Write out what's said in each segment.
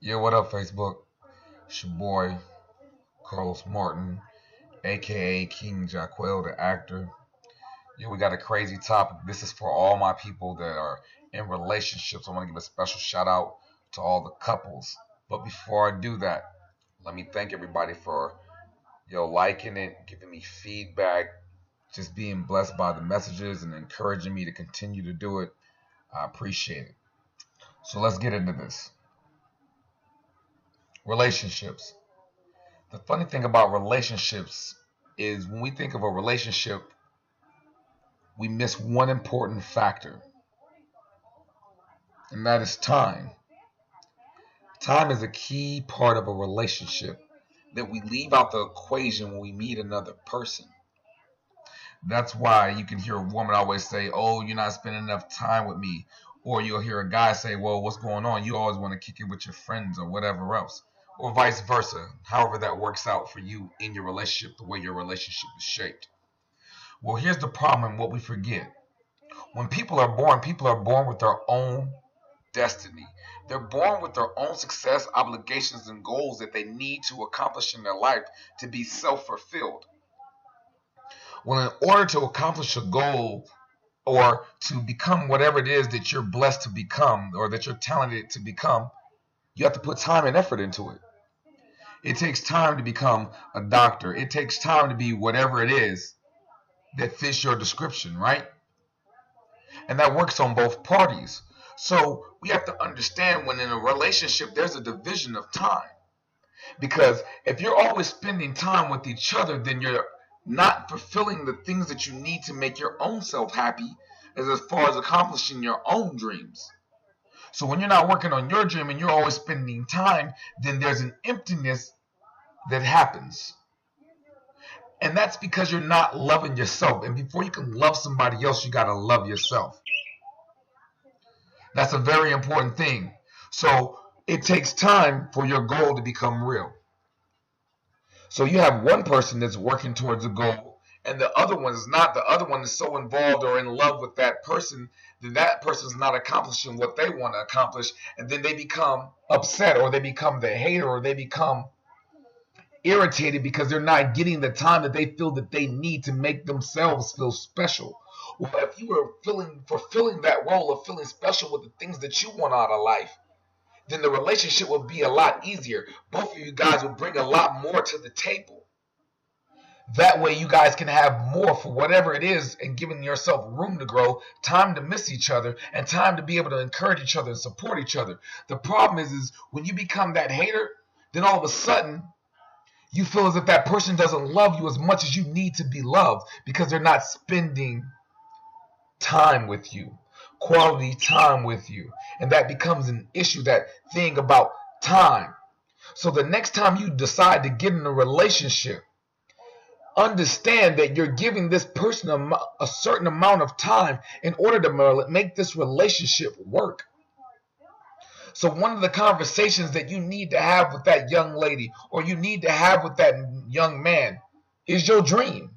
Yeah, what up, Facebook? It's your boy, Carlos Martin, aka King Jaquel, the actor. Yeah, we got a crazy topic. This is for all my people that are in relationships. I want to give a special shout out to all the couples. But before I do that, let me thank everybody for liking it, giving me feedback, just being blessed by the messages and encouraging me to continue to do it. I appreciate it. So let's get into this. Relationships. The funny thing about relationships is when we think of a relationship, we miss one important factor, and that is time. Time is a key part of a relationship that we leave out the equation when we meet another person. That's why you can hear a woman always say, "Oh, you're not spending enough time with me." Or you'll hear a guy say, "Well, what's going on? You always want to kick it with your friends or whatever else." Or vice versa, however that works out for you in your relationship, the way your relationship is shaped. Well, here's the problem and what we forget. When people are born with their own destiny. They're born with their own success, obligations, and goals that they need to accomplish in their life to be self fulfilled. Well, in order to accomplish a goal or to become whatever it is that you're blessed to become or that you're talented to become, you have to put time and effort into it. It takes time to become a doctor. It takes time to be whatever it is that fits your description, right? And that works on both parties. So we have to understand when in a relationship there's a division of time. Because if you're always spending time with each other, then you're not fulfilling the things that you need to make your own self happy as far as accomplishing your own dreams. So when you're not working on your dream and you're always spending time, then there's an emptiness that happens. And that's because you're not loving yourself. And before you can love somebody else, you got to love yourself. That's a very important thing. So it takes time for your goal to become real. So you have one person that's working towards a goal, and the other one is not. The other one is so involved or in love with that person that that person's not accomplishing what they want to accomplish, and then they become upset, or they become the hater, or they become irritated because they're not getting the time that they feel that they need to make themselves feel special. Well, if you were fulfilling that role of feeling special with the things that you want out of life, then the relationship would be a lot easier. Both of you guys would bring a lot more to the table. That way, you guys can have more for whatever it is and giving yourself room to grow, time to miss each other, and time to be able to encourage each other and support each other. The problem is when you become that hater, then all of a sudden, you feel as if that person doesn't love you as much as you need to be loved because they're not spending time with you, quality time with you. And that becomes an issue, that thing about time. So the next time you decide to get in a relationship, understand that you're giving this person a certain amount of time in order to make this relationship work. So one of the conversations that you need to have with that young lady or you need to have with that young man is your dream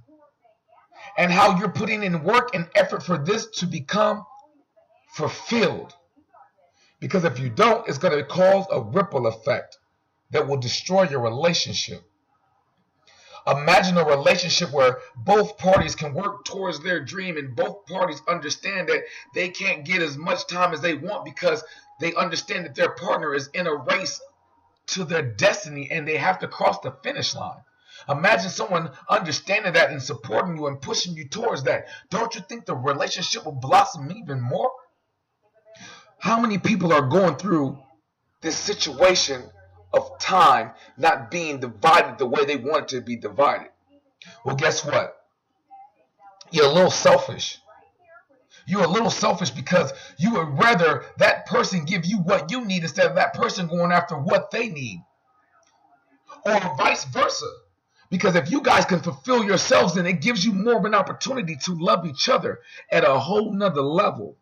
and how you're putting in work and effort for this to become fulfilled. Because if you don't, it's going to cause a ripple effect that will destroy your relationship. Imagine a relationship where both parties can work towards their dream and both parties understand that they can't get as much time as they want because they understand that their partner is in a race to their destiny and they have to cross the finish line. Imagine someone understanding that and supporting you and pushing you towards that. Don't you think the relationship will blossom even more? How many people are going through this situation of time not being divided the way they want it to be divided? Well, guess what? You're a little selfish. You're a little selfish because you would rather that person give you what you need instead of that person going after what they need. Or vice versa. Because if you guys can fulfill yourselves, then it gives you more of an opportunity to love each other at a whole nother level.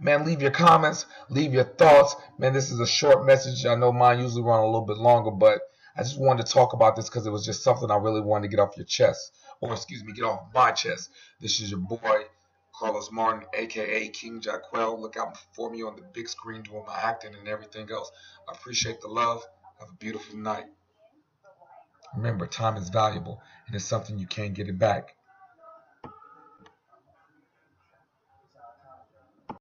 Man, leave your comments, leave your thoughts. Man, this is a short message. I know mine usually run a little bit longer, but I just wanted to talk about this because it was just something I really wanted to get off your chest. Or excuse me, get off my chest. This is your boy, Carlos Martin, a.k.a. King Jacquel. Look out for me on the big screen doing my acting and everything else. I appreciate the love. Have a beautiful night. Remember, time is valuable, and it's something you can't get it back.